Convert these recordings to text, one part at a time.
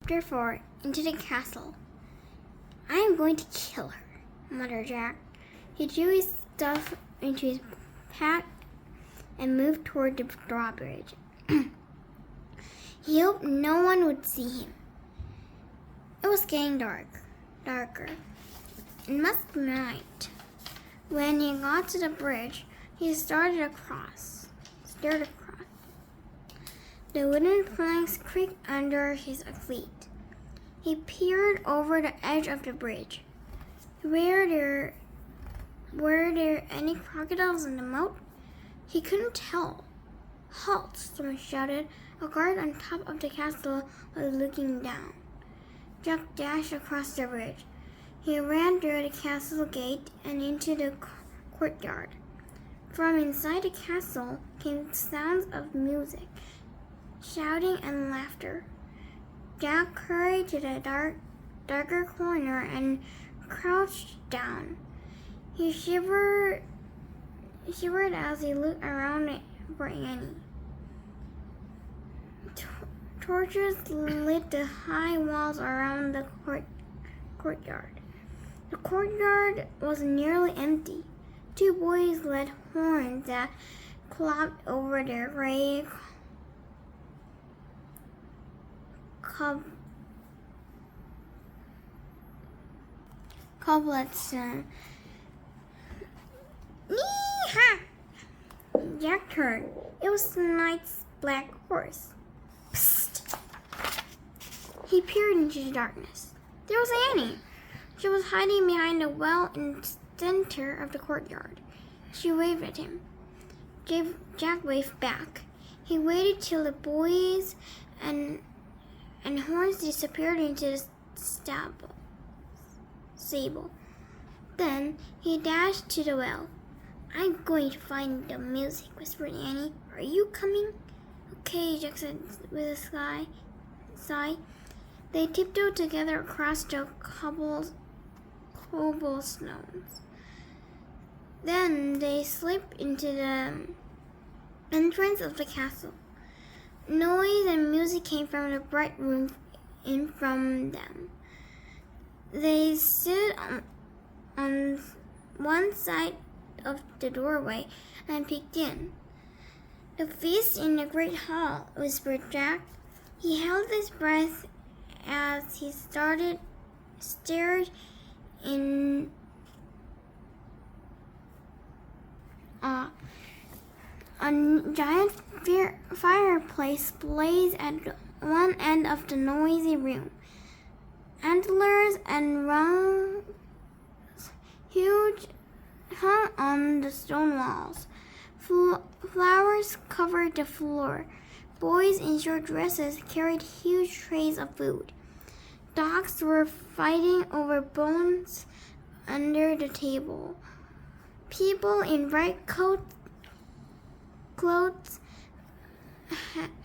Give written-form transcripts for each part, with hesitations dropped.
Chapter 4. Into the castle. "I am going to kill her," muttered Jack. He threw his stuff into his pack and moved toward the drawbridge. He hoped no one would see him. It was getting darker. It must be night. When he got to the bridge, he stared across. The wooden planks creaked under his feet. He peered over the edge of the bridge. Were there any crocodiles in the moat? He couldn't tell. "Halt!" someone shouted. A guard on top of the castle was looking down. Jack dashed across the bridge. He ran through the castle gate and into the courtyard. From inside the castle came sounds of music, shouting, and laughter. Jack hurried to the darker corner and crouched down. He shivered as he looked around for Annie. Torches lit the high walls around the courtyard. The courtyard was nearly empty. Two boys led horns that clopped over their gray coblets. Yee-haw! Jack turned. It was the knight's black horse. Psst! He peered into the darkness. There was Annie. She was hiding behind a well in the center of the courtyard. She waved at him. Jack waved back. He waited till the boys and horns disappeared into the stable. Then he dashed to the well. "I'm going to find the music," whispered Annie. "Are you coming?" "Okay," Jack said with a sigh. They tiptoed together across the cobblestones. Then they slipped into the entrance of the castle. Noise and music came from the bright room in from them. They stood on one side of the doorway and peeked in. "The feast in the great hall," whispered Jack. He held his breath as he stared in awe. A giant fireplace blazed at one end of the noisy room. Antlers and rungs, huge, hung on the stone walls. Flowers covered the floor. Boys in short dresses carried huge trays of food. Dogs were fighting over bones under the table. People in bright clothes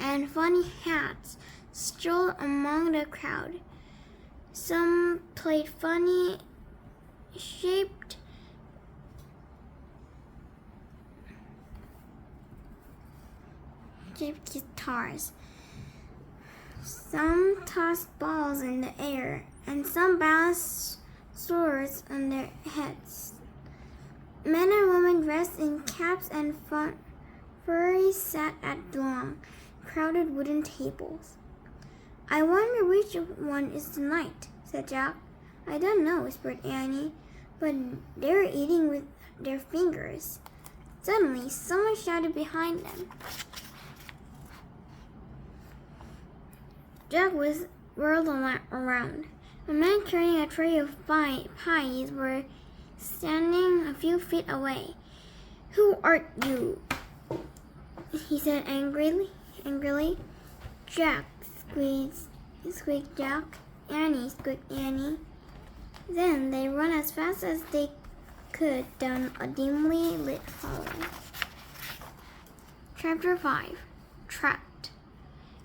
and funny hats strolled among the crowd. Some played funny shaped guitars. Some tossed balls in the air, and some balanced swords on their heads. Men and women dressed in caps and furries sat at long, crowded wooden tables. "I wonder which one is the knight," said Jack. "I don't know," whispered Annie, "but they're eating with their fingers." Suddenly, someone shouted behind them. Jack whirled around. A man carrying a tray of pies were standing a few feet away. "Who art you?" he said angrily. "Jack," squeaked Jack. "Annie," squeaked Annie. Then they ran as fast as they could down a dimly lit hallway. Chapter 5. Trapped.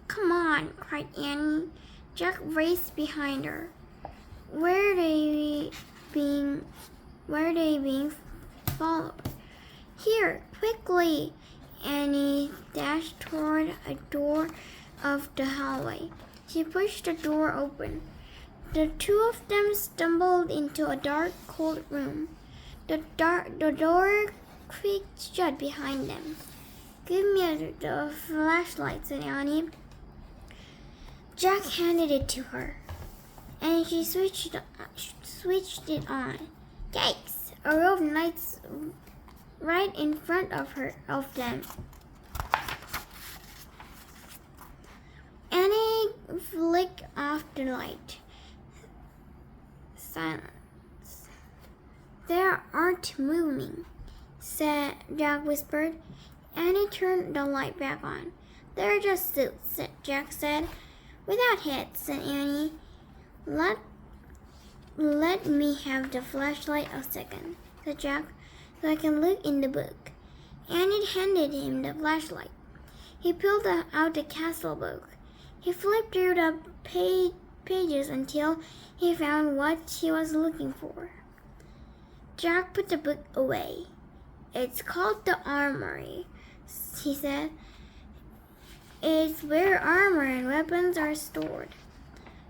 "Come on," cried Annie. Jack raced behind her. Where are they being followed? "Here, quickly!" Annie dashed toward a door of the hallway. She pushed the door open. The two of them stumbled into a dark, cold room. The door creaked shut behind them. "Give me the flashlight," said Annie. Jack handed it to her, and she switched it on. Yikes! A row of lights right in front of them. Annie flicked off the light. Silence. "They aren't moving," Jack whispered. Annie turned the light back on. "They're just suits," Jack said. "Without heads," said Annie. Let me have the flashlight a second," said Jack, "so I can look in the book." Annie handed him the flashlight. He pulled out the castle book. He flipped through the pages until he found what he was looking for. Jack put the book away. "It's called the Armory," he said. "It's where armor and weapons are stored."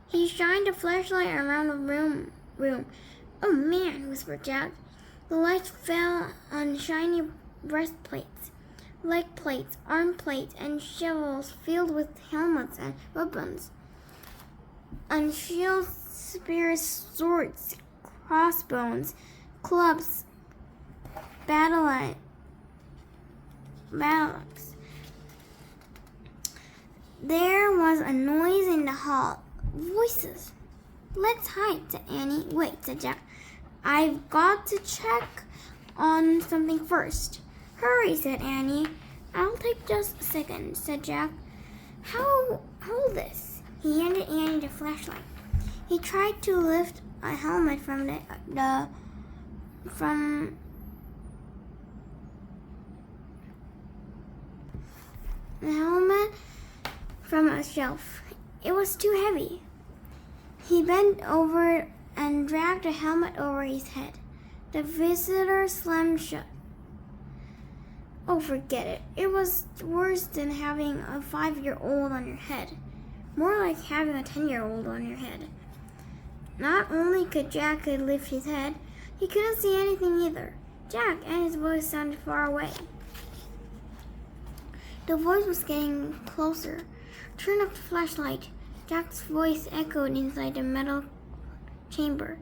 He shined the flashlight around the room. "Oh man," whispered Jack. The light fell on shiny breastplates, leg plates, arm plates, and shelves filled with helmets and weapons. On shields, spears, swords, crossbows, clubs, battle axe. There was a noise in the hall. Voices. "Let's hide," said Annie. "Wait," said Jack. "I've got to check on something first." "Hurry," said Annie. "I'll take just a second," said Jack. Hold this." He handed Annie the flashlight. He tried to lift a helmet from the helmet from a shelf. It was too heavy. He bent over and dragged the helmet over his head. The visitor slammed shut. "Oh, forget it. It was worse than having a 5-year-old on your head. More like having a 10-year-old on your head." Not only could Jack lift his head, he couldn't see anything either. Jack, and his voice sounded far away. The voice was getting closer. "Turn up the flashlight." Jack's voice echoed inside the metal chamber.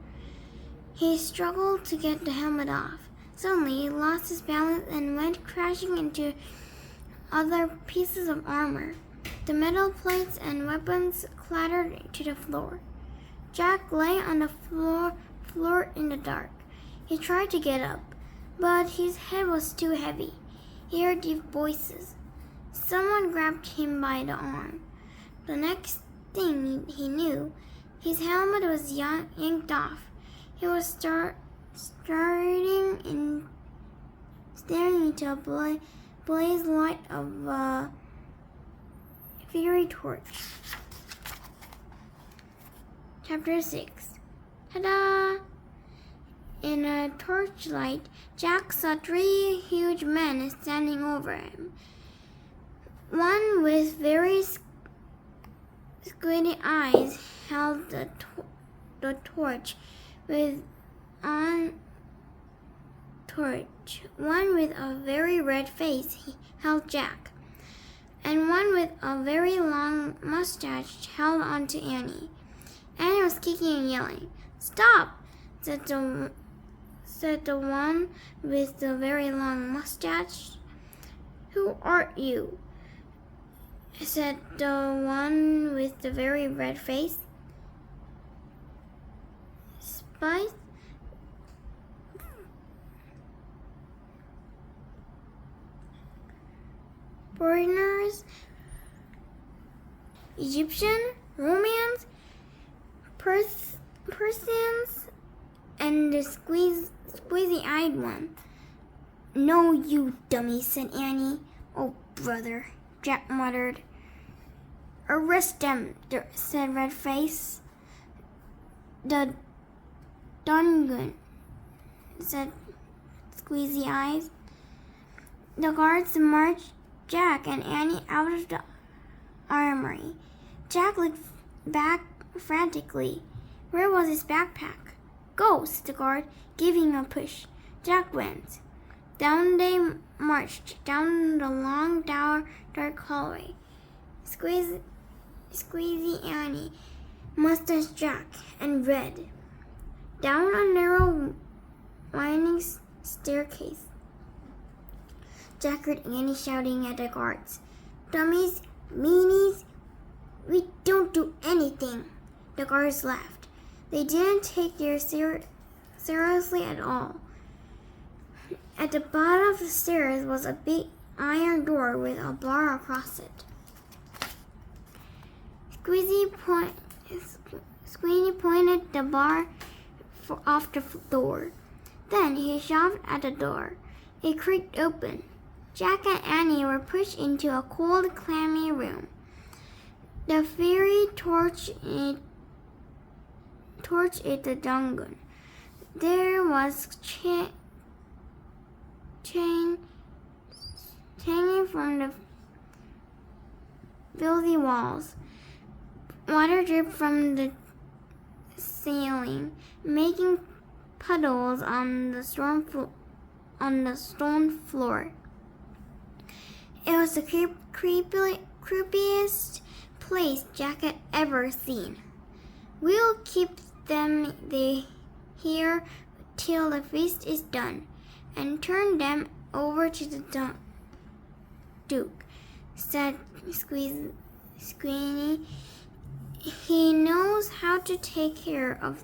He struggled to get the helmet off. Suddenly, he lost his balance and went crashing into other pieces of armor. The metal plates and weapons clattered to the floor. Jack lay on the floor in the dark. He tried to get up, but his head was too heavy. He heard deep voices. Someone grabbed him by the arm. The next thing he knew, his helmet was yanked off. He was staring into a blaze light of a fiery torch. Chapter 6. Ta-da! In a torchlight, Jack saw 3 huge men standing over him. One with very squinty eyes held the torch. One with a very red face held Jack, and one with a very long mustache held on to Annie. Annie was kicking and yelling. "Stop!" said the one with the very long mustache. "Who are you?" said the one with the very red face. "Spies? Foreigners? Egyptian? Romans? Persians?" and the squeezy-eyed one. "No, you dummy," said Annie. "Oh, brother," Jack muttered. "Arrest them," said Redface. "The Dungan," said Squeezy Eyes. The guards marched Jack and Annie out of the armory. Jack looked back frantically. Where was his backpack? Go, said the guard, giving him a push. Jack went. Down they marched, down the long, dark hallway. Squeezy Annie, Mustache Jack, and Red. Down a narrow, winding staircase. Jack heard Annie shouting at the guards. Dummies, meanies, we don't do anything. The guards laughed. They didn't take their seriously at all. At the bottom of the stairs was a big iron door with a bar across it. Squeezy pointed the bar off the door. Then he shoved at the door. It creaked open. Jack and Annie were pushed into a cold, clammy room. The fairy torched the dungeon. There was chain hanging from the filthy walls. Water dripped from the ceiling, making puddles on the stone floor. It was the creepiest place Jack had ever seen. We'll keep them here till the feast is done, and turn them over to the Duke, said Squeenie. He knows how to take care of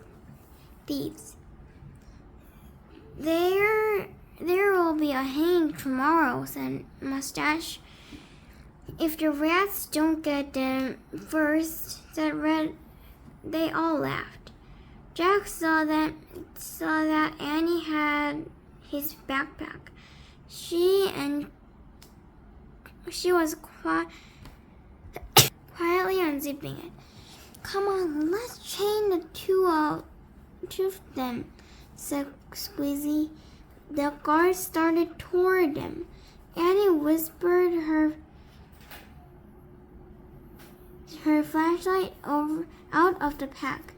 thieves. There will be a hanging tomorrow, said Mustache. If the rats don't get them first, said Red. They all laughed. Jack saw that Annie had his backpack. She was quietly unzipping it. Come on, let's chain the two of them, said Squeezy. The guards started toward them. Annie whispered her flashlight out of the pack.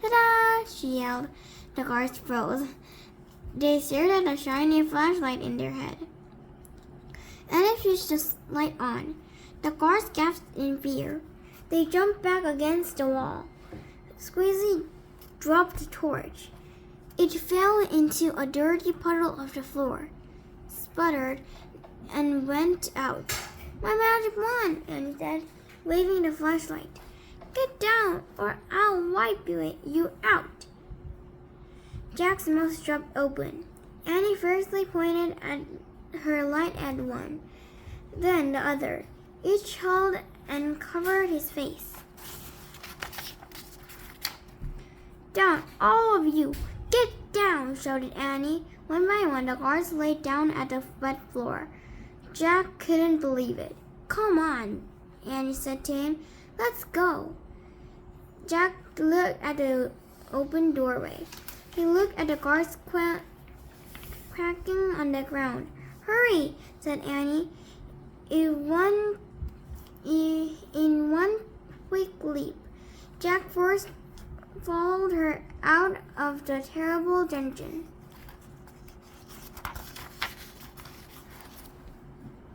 Ta-da! She yelled. The guards froze. They stared at the shiny flashlight in their head. Annie switched the light on. The guards gasped in fear. They jumped back against the wall. Squeezy dropped the torch. It fell into a dirty puddle of the floor, sputtered, and went out. My magic wand, Annie said, waving the flashlight. Get down, or I'll wipe you out. Jack's mouth dropped open. Annie firstly pointed at her light at one, then the other. Each held and covered his face. Down, all of you! Get down, shouted Annie. One by one, the guards lay down at the wet floor. Jack couldn't believe it. Come on, Annie said to him. Let's go. Jack looked at the open doorway. He looked at the guards cracking on the ground. Hurry, said Annie. In one quick leap, Jack followed her out of the terrible dungeon.